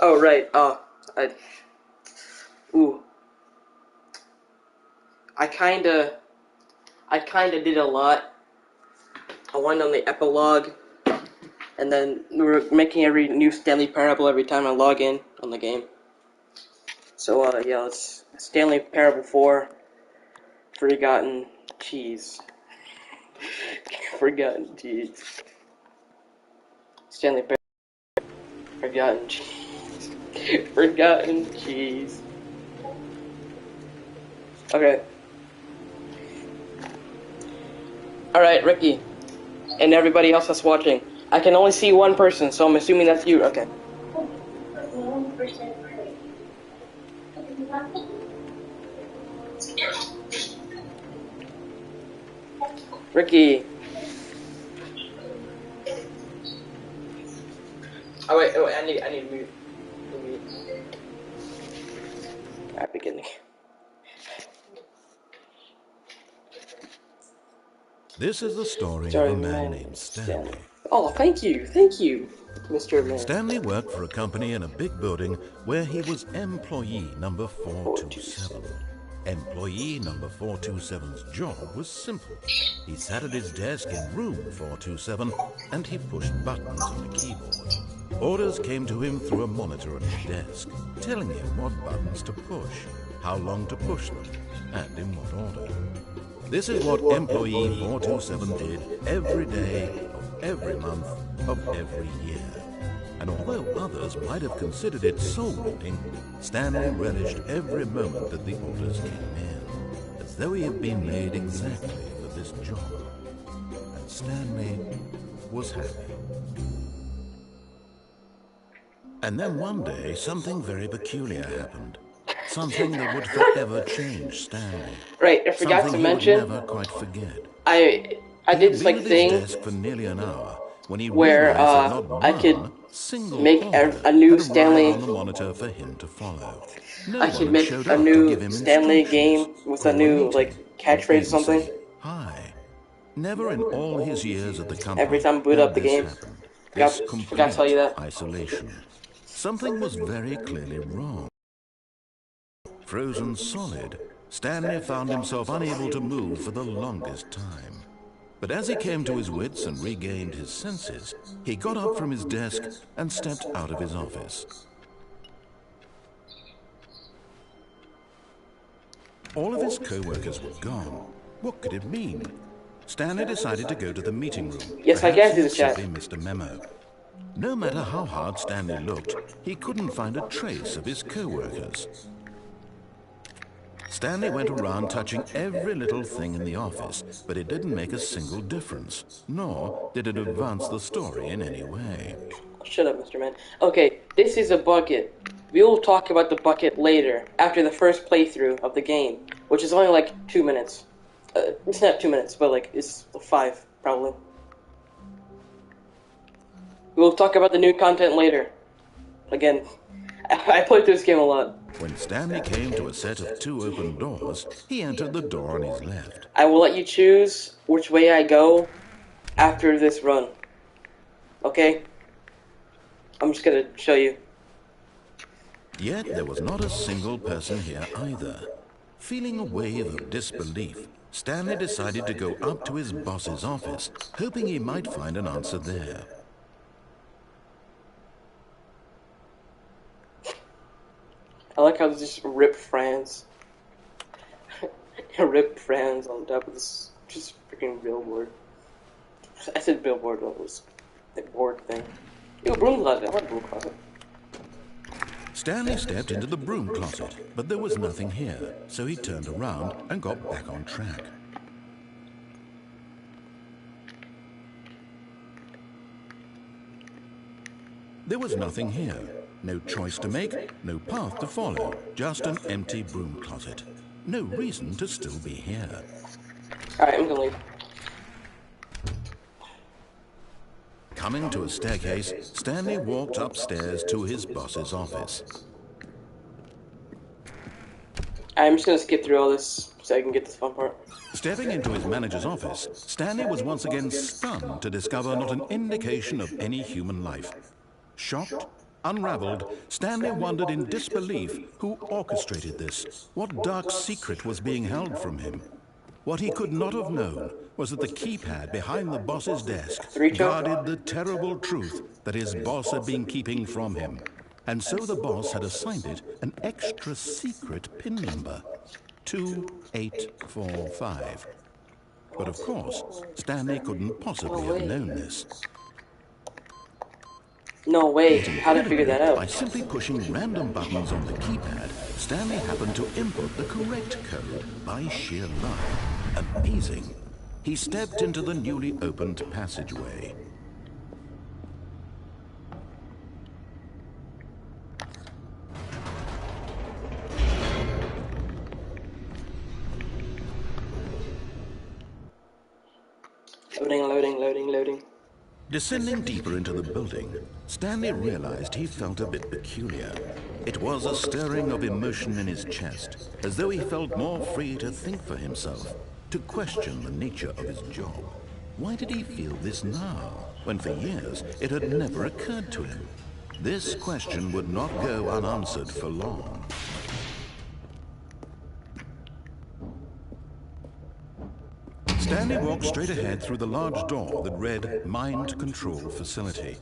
Oh right. I ooh. I kinda did a lot. I went on the epilogue, and then we're making every new Stanley parable every time I log in on the game. So yeah, it's Stanley Parable 4, Forgotten Cheese. Forgotten Cheese. Stanley Parable, Forgotten Cheese. Forgotten Cheese. Okay. Alright, Ricky. And everybody else that's watching. I can only see one person, so I'm assuming that's you. Okay. Ricky. Oh wait, I need to mute. Alright, beginning. This is the story of a man named Stanley. Oh, thank you, Mr. Man. Stanley worked for a company in a big building where he was employee number 427. Employee number 427's job was simple. He sat at his desk in room 427 and he pushed buttons on a keyboard. Orders came to him through a monitor at his desk, telling him what buttons to push, how long to push them, and in what order. This is what employee 427 did every day of every month of every year. And although others might have considered it soul-rending, Stanley relished every moment that the orders came in, as though he had been made exactly for this job. And Stanley was happy. And then one day, something very peculiar happened. Something that would forever change Stanley. Right, I forgot to mention. Never quite forget. I did this like thing for nearly an hour when he where I could make a new Stanley. On the monitor for him to follow. I could make a new Stanley game with a new like catchphrase or something. Hi. Never in all his years at the company. Every time I boot up the game. Forgot to tell you that. Isolation. Something was very clearly wrong. Frozen solid, Stanley found himself unable to move for the longest time. But as he came to his wits and regained his senses, he got up from his desk and stepped out of his office. All of his co-workers were gone. What could it mean? Stanley decided to go to the meeting room. Yes, I can do the chat. He missed a memo. No matter how hard Stanley looked, he couldn't find a trace of his co-workers. Stanley went around touching every little thing in the office, but it didn't make a single difference, nor did it advance the story in any way. Shut up, Mr. Man. Okay, this is a bucket. We will talk about the bucket later, after the first playthrough of the game, which is only like 2 minutes. It's not 2 minutes, but like, it's 5, probably. We will talk about the new content later. Again, I played through this game a lot. When Stanley came to a set of 2 open doors, he entered the door on his left. I will let you choose which way I go after this run. Okay? I'm just gonna show you. Yet there was not a single person here either. Feeling a wave of disbelief, Stanley decided to go up to his boss's office, hoping he might find an answer there. I like how there's just Rip France. Rip France on top of this just freaking billboard. I said billboard, but it was the board thing. Ew, broom closet. I like broom closet. Stanley stepped into the broom closet, but there was nothing here, so he turned around and got back on track. There was nothing here. No choice to make, no path to follow, just an empty broom closet. No reason to still be here. Alright, I'm gonna leave. Coming to a staircase, Stanley walked upstairs to his boss's office. I'm just gonna skip through all this so I can get this fun part. Stepping into his manager's office, Stanley was once again stunned to discover not an indication of any human life. Shocked, Unraveled, Stanley wondered in disbelief who orchestrated this, what dark secret was being held from him. What he could not have known was that the keypad behind the boss's desk guarded the terrible truth that his boss had been keeping from him. And so the boss had assigned it an extra secret PIN number, 2845. But of course, Stanley couldn't possibly have known this. No way. How to figure that out? By simply pushing random buttons on the keypad, Stanley happened to input the correct code by sheer luck. Amazing. He stepped into the newly opened passageway. Loading. Descending deeper into the building, Stanley realized he felt a bit peculiar. It was a stirring of emotion in his chest, as though he felt more free to think for himself, to question the nature of his job. Why did he feel this now, when for years it had never occurred to him? This question would not go unanswered for long. Stanley walked straight ahead through the large door that read Mind Control Facility.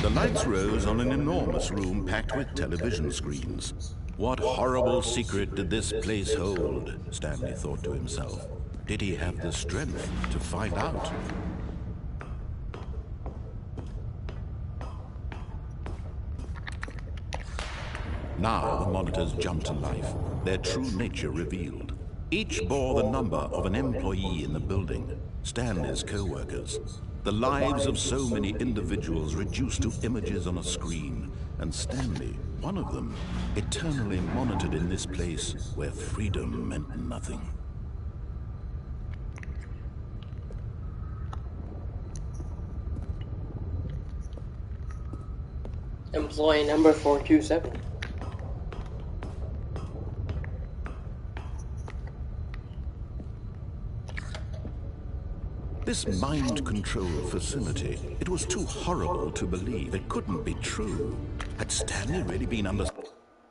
The lights rose on an enormous room packed with television screens. What horrible secret did this place hold? Stanley thought to himself. Did he have the strength to find out? Now the monitors jumped to life, their true nature revealed. Each bore the number of an employee in the building, Stanley's co-workers. The lives of so many individuals reduced to images on a screen, and Stanley, one of them, eternally monitored in this place where freedom meant nothing. Employee number 427. This mind control facility, it was too horrible to believe. It couldn't be true. Had Stanley really been under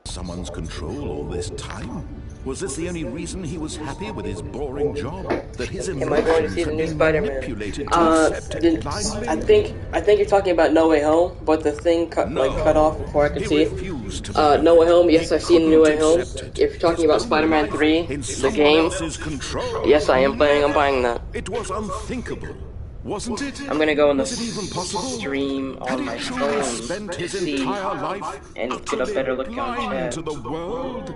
someone's control all this time? Was this the only reason he was happy with his boring job? That his Am I going to see the new Spider-Man? Manipulated to accept it blindly? I think you're talking about No Way Home, but the thing cut off before I could see it. No Way Home, yes, I've seen No Way Home. If you're talking about Spider-Man 3, the game, yes, I am planning on buying that. It was unthinkable, wasn't it? I'm gonna go on the Was it even possible? stream Had on he my truly phone spent to his see entire life and get a utterly better look on blind chat. to the world?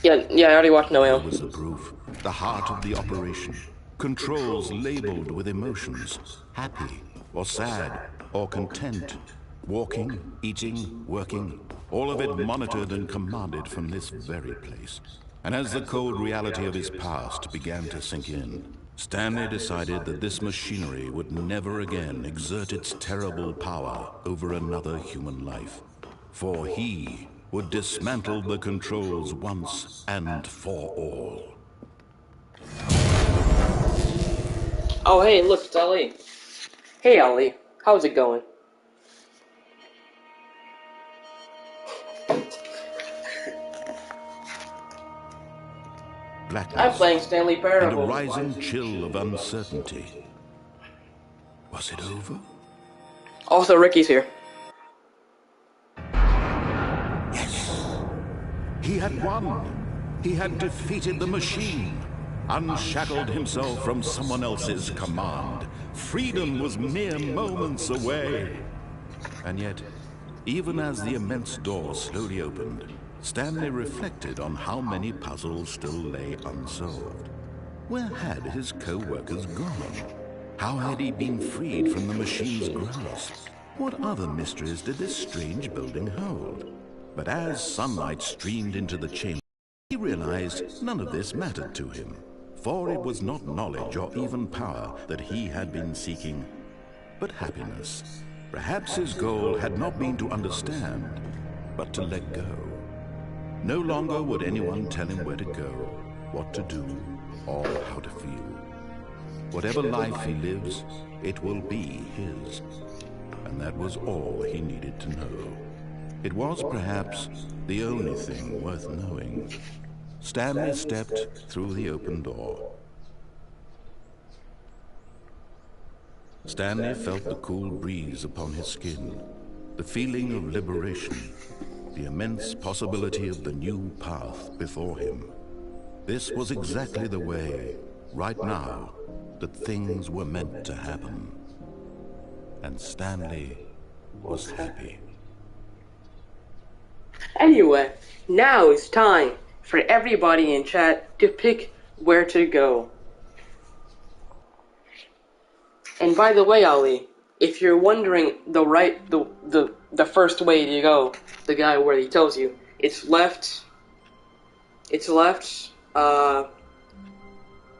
Yeah, I already watched No Way That Home. was the proof, the heart of the operation. Controls labeled with emotions, happy or sad or content. Walking, eating, working, all of it monitored and commanded from this very place. And as the cold reality of his past began to sink in, Stanley decided that this machinery would never again exert its terrible power over another human life. For he would dismantle the controls once and for all. Oh, hey, look, it's Ali. Hey, Ali. How's it going? Blackness I'm playing Stanley and a Pear-a-bowl. rising chill of uncertainty. Was it over? Also, Ricky's here. Yes. He had won. He had defeated the machine, unshackled himself from someone else's command. Freedom was mere moments away. And yet, even as the immense door slowly opened, Stanley reflected on how many puzzles still lay unsolved. Where had his co-workers gone? How had he been freed from the machine's grasp? What other mysteries did this strange building hold? But as sunlight streamed into the chamber, he realized none of this mattered to him, for it was not knowledge or even power that he had been seeking, but happiness. Perhaps his goal had not been to understand, but to let go. No longer would anyone tell him where to go, what to do, or how to feel. Whatever life he lives, it will be his. And that was all he needed to know. It was perhaps the only thing worth knowing. Stanley stepped through the open door. Stanley felt the cool breeze upon his skin, the feeling of liberation, the immense possibility of the new path before him. This was exactly the way, right now, that things were meant to happen. And Stanley was happy. Anyway, now it's time for everybody in chat to pick where to go. And by the way, Ali, if you're wondering the first way to go, the guy where he tells you, it's left,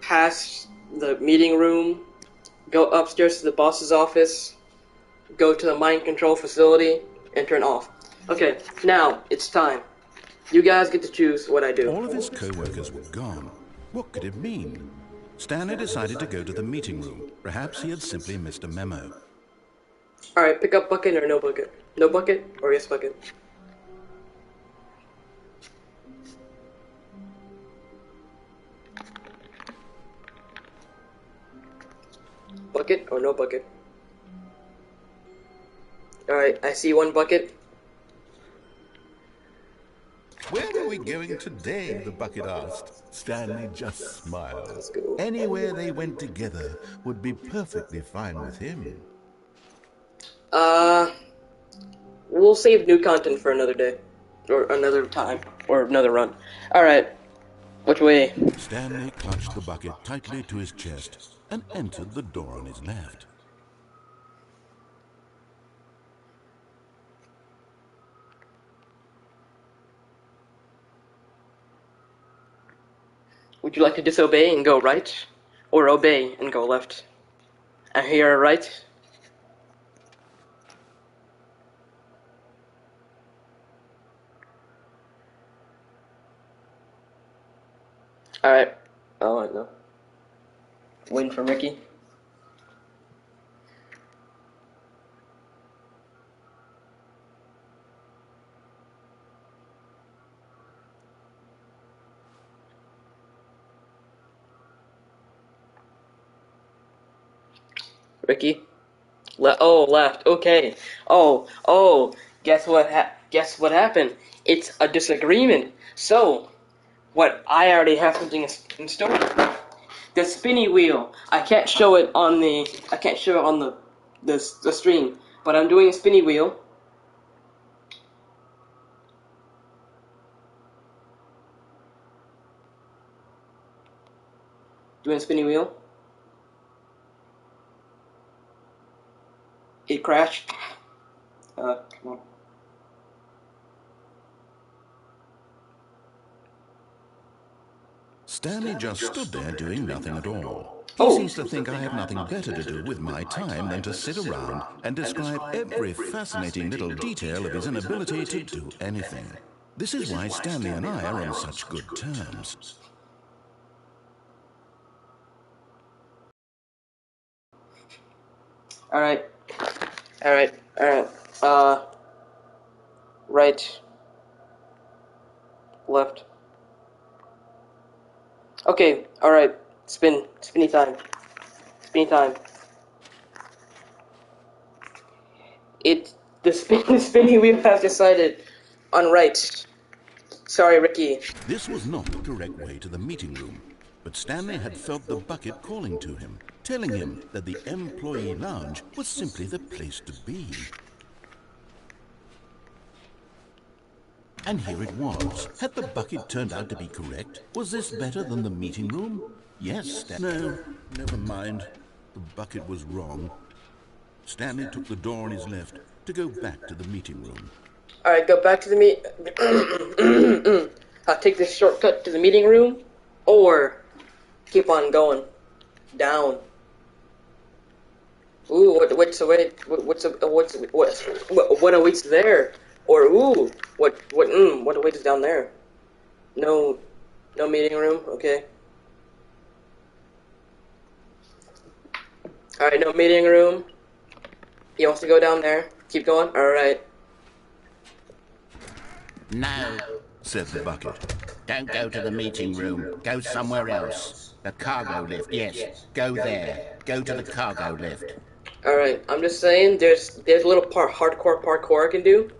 past the meeting room, go upstairs to the boss's office, go to the mind control facility, and turn off. Okay, now it's time. You guys get to choose what I do. All of his co-workers were gone. What could it mean? Stanley decided to go to the meeting room. Perhaps he had simply missed a memo. Alright, pick up bucket or no bucket. No bucket or yes bucket. Bucket or no bucket. Alright, I see one bucket. Where are we going today? The bucket asked. Stanley just smiled. Let's go. Anywhere they went together would be perfectly fine with him. We'll save new content for another day. Or another time. Or another run. Alright. Which way? Stanley clutched the bucket tightly to his chest and entered the door on his left. Would you like to disobey and go right? Or obey and go left? And here right? Alright. Oh, I know. Waiting for Ricky. Ricky? Left. Okay. Oh. Guess what happened? It's a disagreement. So, I already have something in store. The spinny wheel. I can't show it on the stream, but I'm doing a spinny wheel. Doing a spinny wheel. It crashed. Come on. Stanley just stood there doing nothing at all. He seems to think I have nothing better to do with my time than to sit around and describe every fascinating little detail of his inability to do anything. This is why Stanley and I are on such good terms. Alright. Right. Left. Okay, alright. Spinny time. The spinny wheel has decided on right. Sorry, Ricky. This was not the correct way to the meeting room, but Stanley had felt the bucket calling to him, telling him that the employee lounge was simply the place to be. And here it was. Had the bucket turned out to be correct? Was this better than the meeting room? Yes, No, never mind. The bucket was wrong. Stanley took the door on his left to go back to the meeting room. Alright, go back to the I'll take this shortcut to the meeting room, or keep on going down. Ooh, what awaits there? Or ooh, what awaits down there? No, no meeting room. Okay. All right, no meeting room. He wants to go down there. Keep going. All right. No, said the bucket. don't go to the meeting room. Go somewhere else. The cargo lift, yes. Go there. Go to the cargo lift. All right. I'm just saying, there's a little hardcore parkour I can do,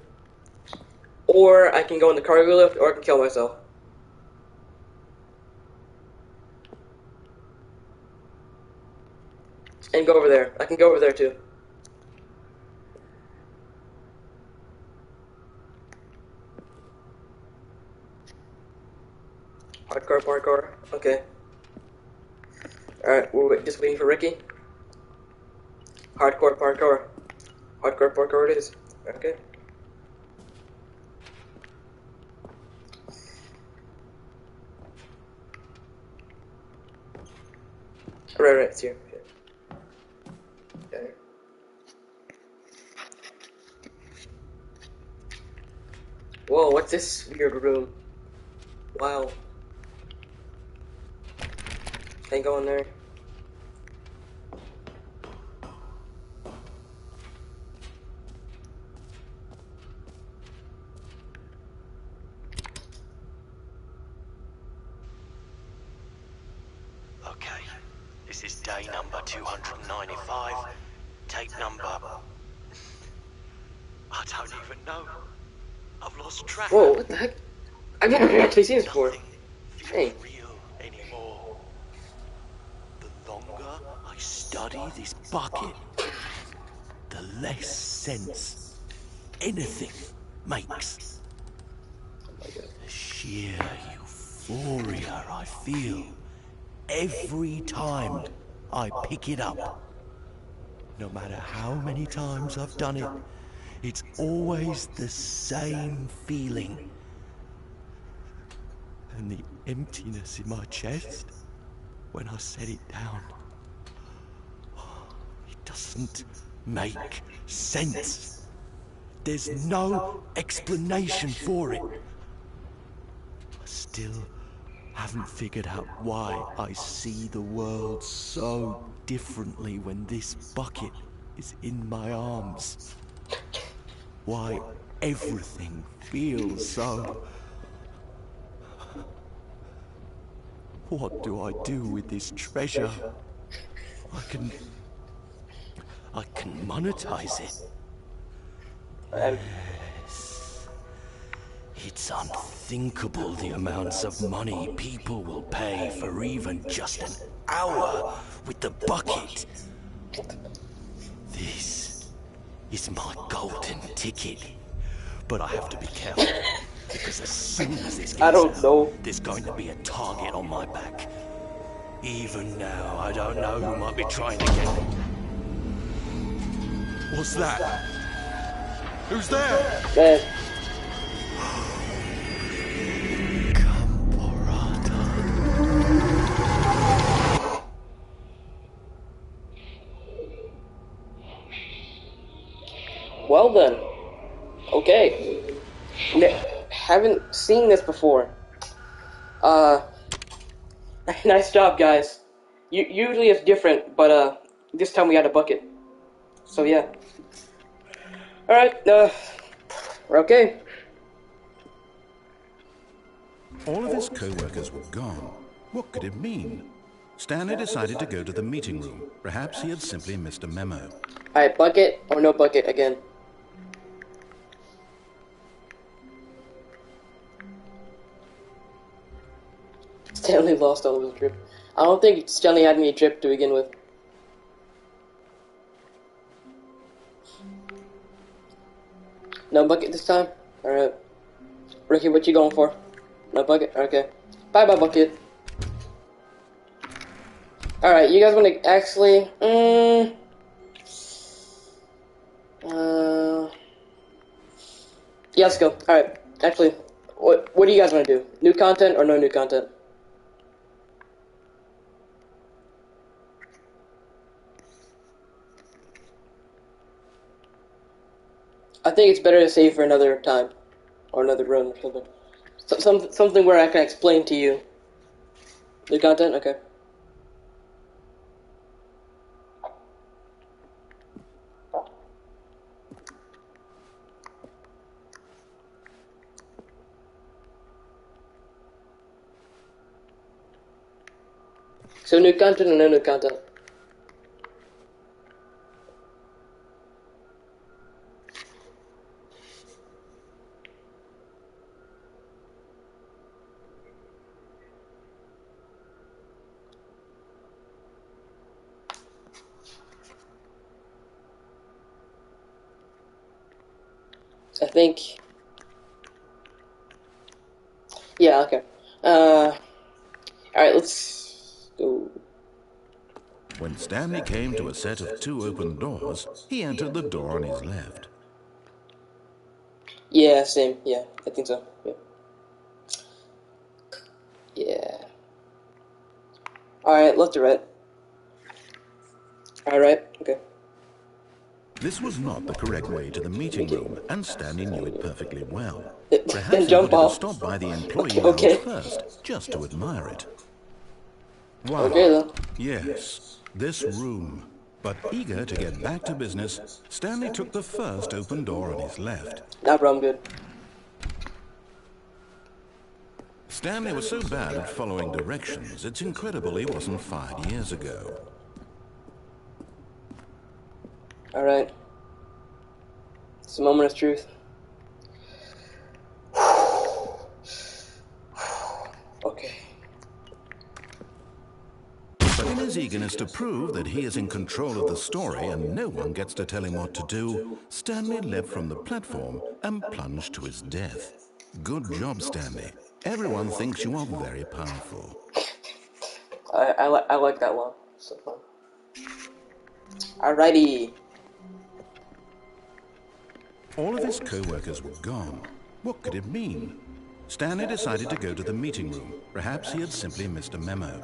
or I can go in the cargo lift, or I can kill myself. And go over there. I can go over there too. Hardcore parkour. Okay. Alright, we're just waiting for Ricky. Hardcore parkour. Hardcore parkour it is. Okay. Right, it's here. Okay. Whoa, what's this weird room? Wow. Can't go in there. Okay, this is day number 295. Tape number... I don't even know. I've lost track. Whoa, what the heck? I've never actually seen this before. Nothing feels Hey. real anymore. The longer I study this bucket, the less sense anything makes. The sheer euphoria I feel every time I pick it up. No matter how many times I've done it, it's always the same feeling. And the emptiness in my chest when I set it down. It doesn't make sense. There's no explanation for it. I still haven't figured out why I see the world so differently when this bucket is in my arms. Why everything feels so... What do I do with this treasure? I can monetize it. Yes. It's unthinkable the amounts of money people will pay for even just an hour with the bucket. This is my golden ticket. But I have to be careful, because as soon as this I gets don't out, know. there's going to be a target on my back. Even now, I don't know who might be trying to get me. What's that? Who's there? Man. Well then. Okay. Haven't seen this before. Nice job, guys. Usually it's different, but this time we had a bucket. So yeah. Alright, we're okay. All of his co-workers were gone. What could it mean? Stanley decided to go to the meeting room. Perhaps he had simply missed a memo. Alright, bucket or no bucket again. Stanley lost all of his drip. I don't think Stanley had any drip to begin with. No bucket this time? Alright. Ricky, what you going for? No bucket? Okay. Bye-bye, bucket. Alright, you guys want to actually... Yeah, let's go. Alright. Actually, what do you guys want to do? New content or no new content? I think it's better to save for another time. Or another run or something. Something where I can explain to you. New content? Okay. So new content or no new content? I think. Yeah. Okay. All right. Let's go. When Stanley came to a set of 2 open doors, he entered the door on his left. Yeah. Same. Yeah. I think so. Yeah. Yeah. All right. Left to right. All right. Okay. This was not the correct way to the meeting room, and Stanley knew it perfectly well. Then Perhaps he jump wanted to off. stop by the employee Okay. lounge first, just to admire it. Wow. Okay then. Yes, this room. But eager to get back to business, Stanley took the first open door on his left. Nah, bro, I'm good. Stanley was so bad at following directions, it's incredible he wasn't fired years ago. All right. It's a moment of truth. Okay. But in his eagerness to prove that he is in control of the story and no one gets to tell him what to do, Stanley leapt from the platform and plunged to his death. Good job, Stanley. Everyone thinks you are very powerful. I like that one. So fun. Alrighty. All of his co-workers were gone. What could it mean? Stanley decided to go to the meeting room. Perhaps he had simply missed a memo.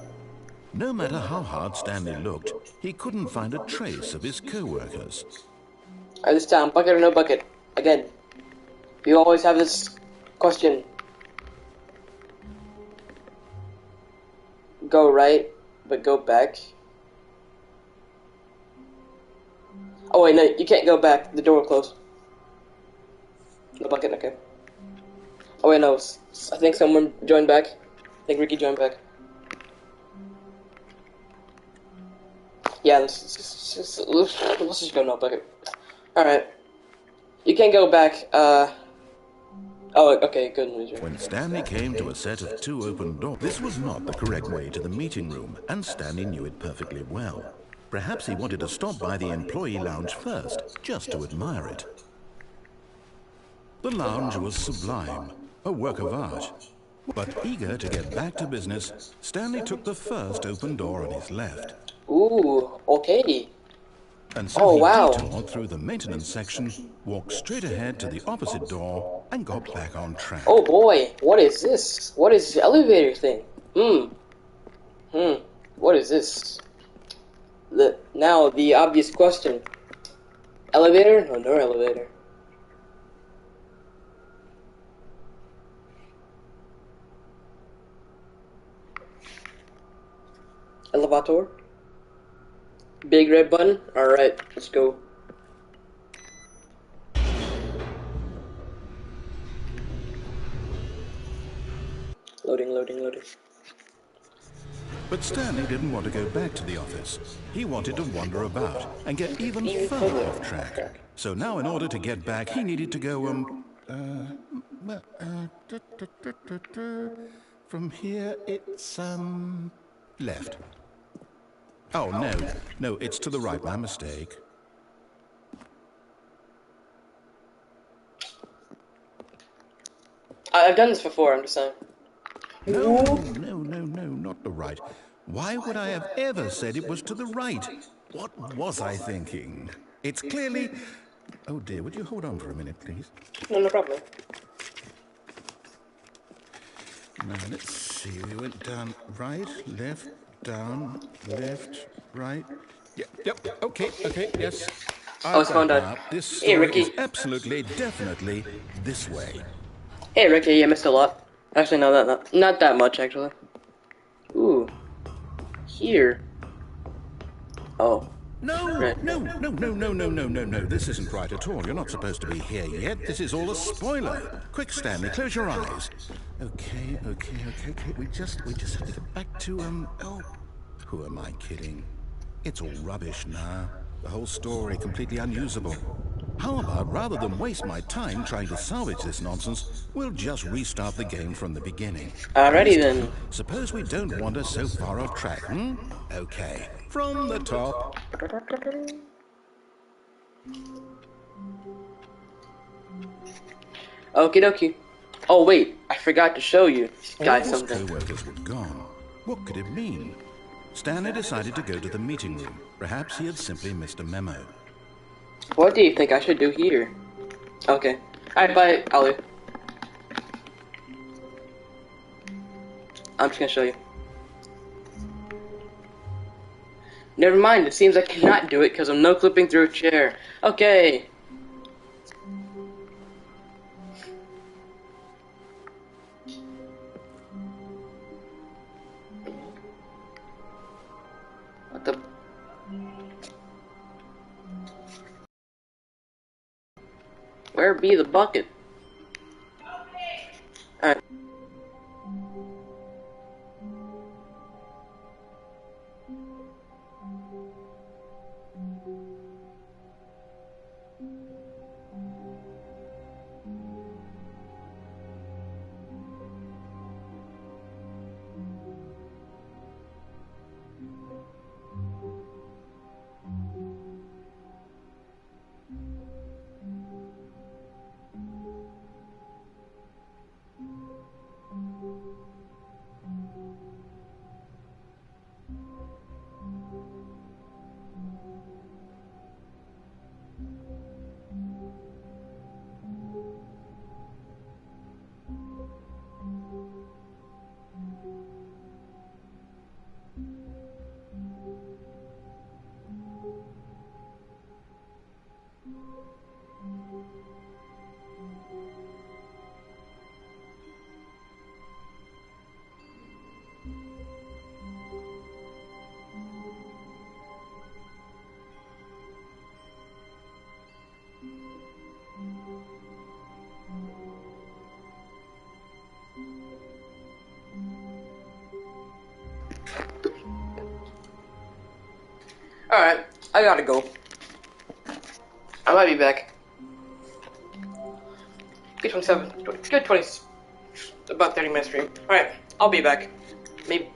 No matter how hard Stanley looked, he couldn't find a trace of his co-workers. Alright, this time, bucket or no bucket? Again. You always have this question. Go right, but go back. Oh wait, no, you can't go back. The door will close. No bucket, okay. Oh wait, no, I think someone joined back. I think Ricky joined back. Yeah, let's just go no bucket. Alright. You can't go back, Oh, okay, good news. When Stanley came to a set of 2 open doors, this was not the correct way to the meeting room, and Stanley knew it perfectly well. Perhaps he wanted to stop by the employee lounge first, just to admire it. The lounge was sublime, a work of art. But eager to get back to business, Stanley took the first open door on his left. Ooh, okay. And so he wow. detoured through the maintenance section, walked straight ahead to the opposite door, and got back on track. Oh boy, what is this? What is this elevator thing? What is this? Now, the obvious question. Elevator? No, no elevator. Elevator? Big red button? Alright, let's go. Loading, loading, loading. But Stanley didn't want to go back to the office. He wanted to wander about and get even further off track. So now in order to get back, he needed to go, from here it's, left. Oh, no, it's to the right, my mistake. I've done this before, I'm just saying. No, not the right. Why would I have ever said it was to the right? What was I thinking? It's clearly... Oh dear, would you hold on for a minute, please? No problem. Now, let's see, we went down right, left, down, left, right. Yep, okay, yes. Oh, it's going down. This Hey, story Ricky. is absolutely, definitely this way. Hey, Ricky, you missed a lot. Actually, no, not that much, actually. Ooh. Here. Oh. No, Right. no, no, no, no, no, no, no, no. This isn't right at all. You're not supposed to be here yet. This is all a spoiler. Quick, Stanley, close your eyes. Okay. We just have to get back to, oh, who am I kidding? It's all rubbish now. The whole story completely unusable. How about, rather than waste my time trying to salvage this nonsense, we'll just restart the game from the beginning. Alrighty This then. time, suppose we don't wander so far off track, hmm? Okay, from the top. Okie dokie. Oh wait, I forgot to show you All guys his something. co-workers were gone. What could it mean? Stanley decided to go to the meeting room. Perhaps he had simply missed a memo. What do you think I should do here? Okay. Alright, bye, Ollie. I'm just gonna show you. Never mind, it seems I cannot do it because I'm no clipping through a chair. Okay. What the? Where be the bucket? Alright. Alright, I gotta go. I might be back. Good 27, good 20, about 30 minute stream. Alright, I'll be back. Maybe.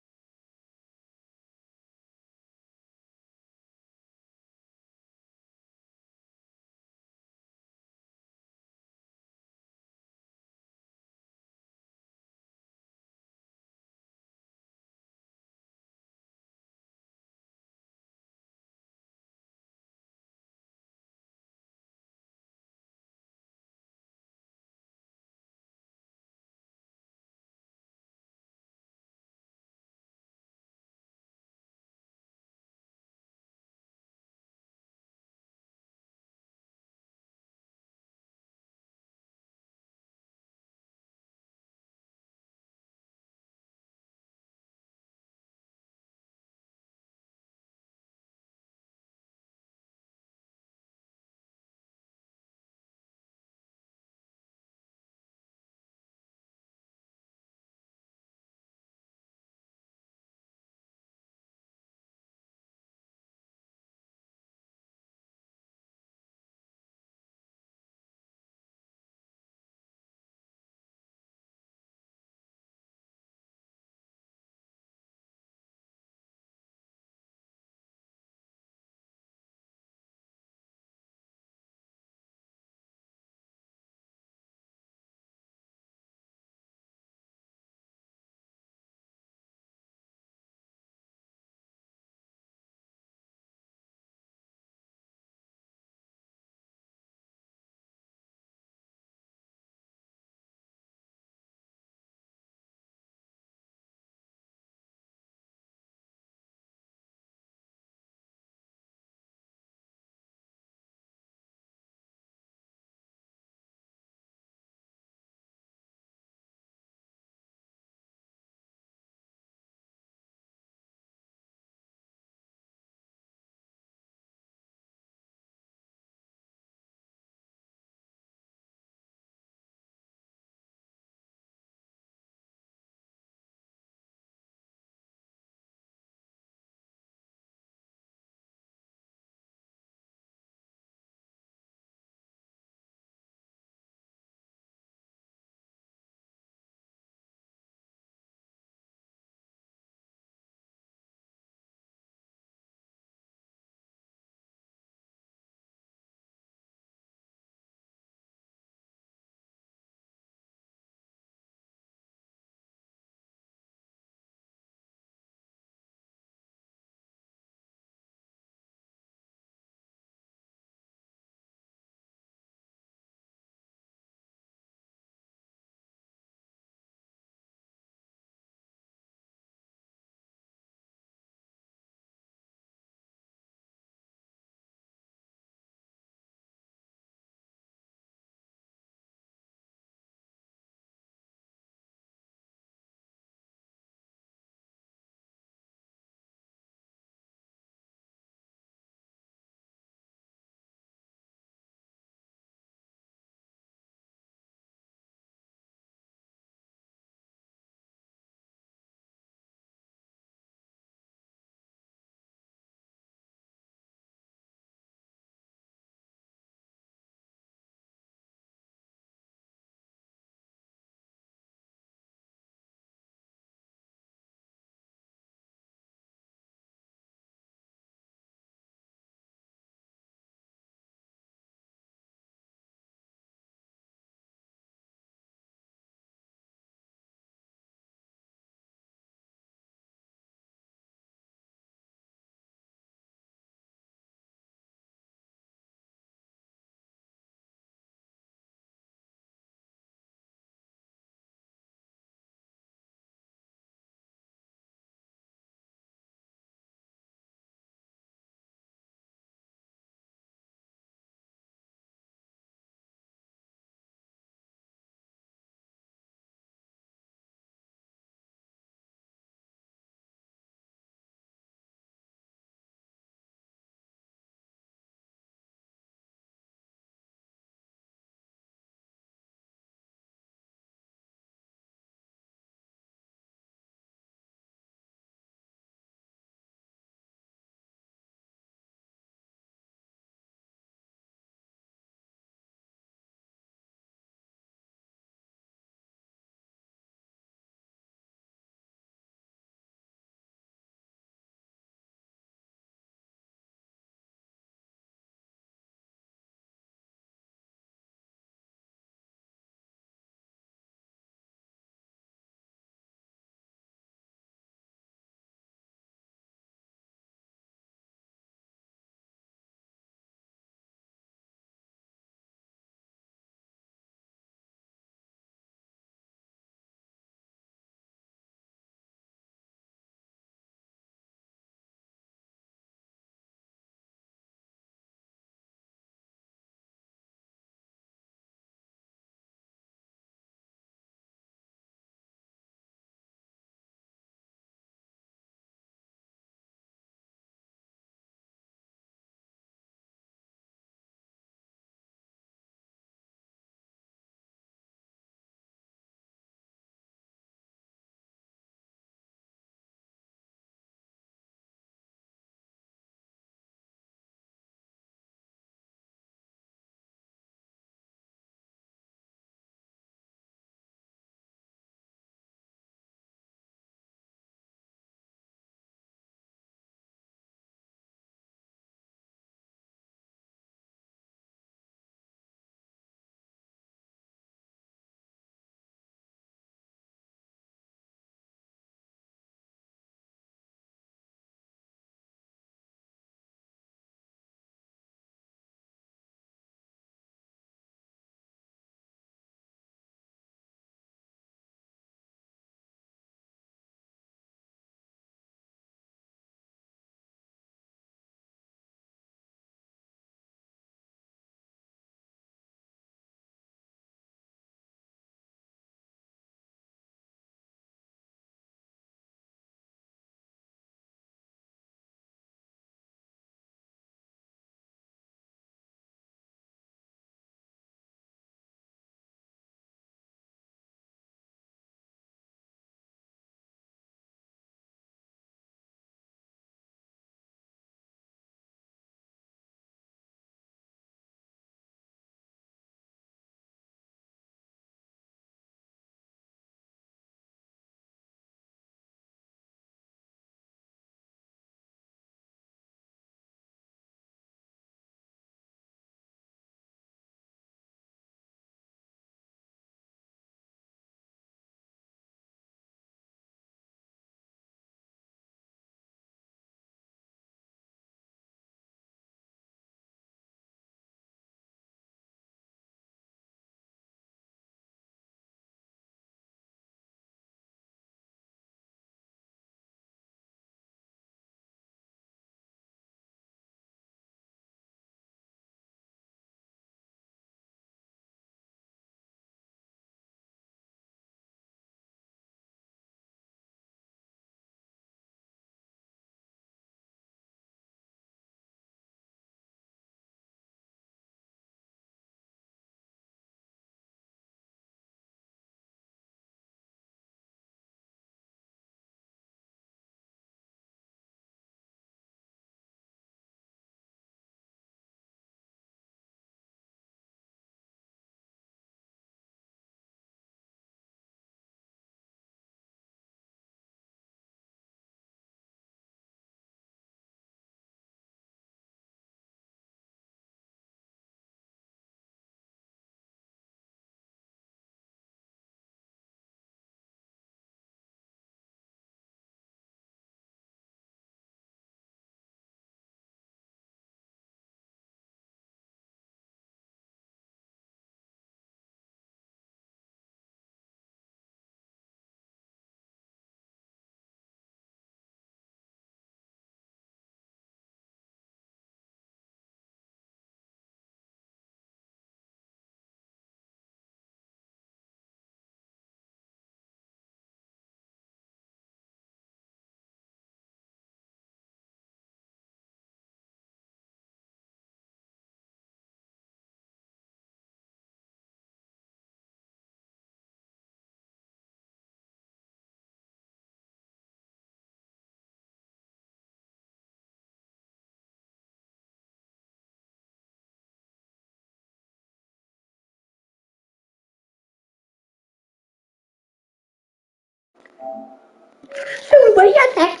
Everybody, I'm back.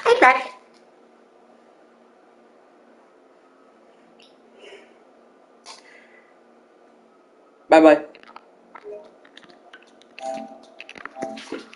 I'm back. Bye bye.